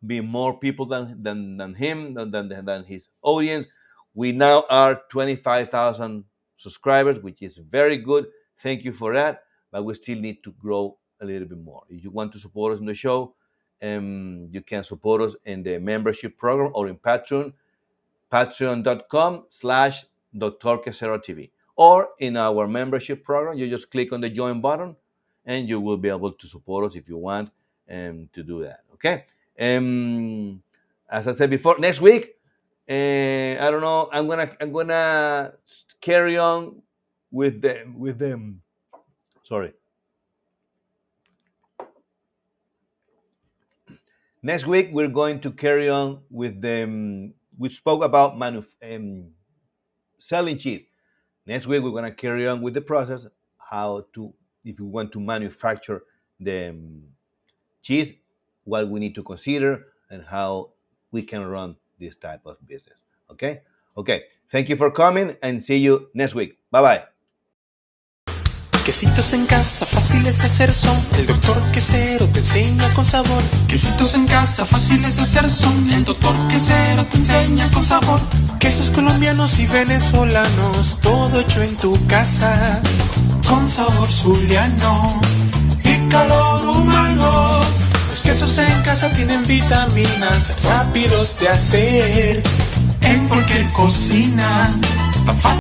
be more people than him, than his audience. We now are 25,000 subscribers, which is very good. Thank you for that. But we still need to grow a little bit more. If you want to support us in the show, you can support us in the membership program or in Patreon, patreon.com/Dr. Quesero TV. Or in our membership program, you just click on the join button and you will be able to support us if you want to do that. Okay. As I said before, next week, I don't know. I'm gonna carry on with them. Sorry. Next week we're going to carry on with them. We spoke about selling cheese. Next week we're gonna carry on with the process, if you want to manufacture the cheese, what we need to consider, and how we can run this type of business. Okay. Thank you for coming, and see you next week. Bye. Quesitos en casa, fáciles de hacer son. El doctor Quesero te enseña con sabor. Quesitos en casa, fáciles de hacer son. El doctor Quesero te enseña con sabor. Quesos colombianos y venezolanos, todo hecho en tu casa, con sabor zuliano y calor humano. Los quesos en casa tienen vitaminas, rápidos de hacer, en cualquier cocina, tan fácil.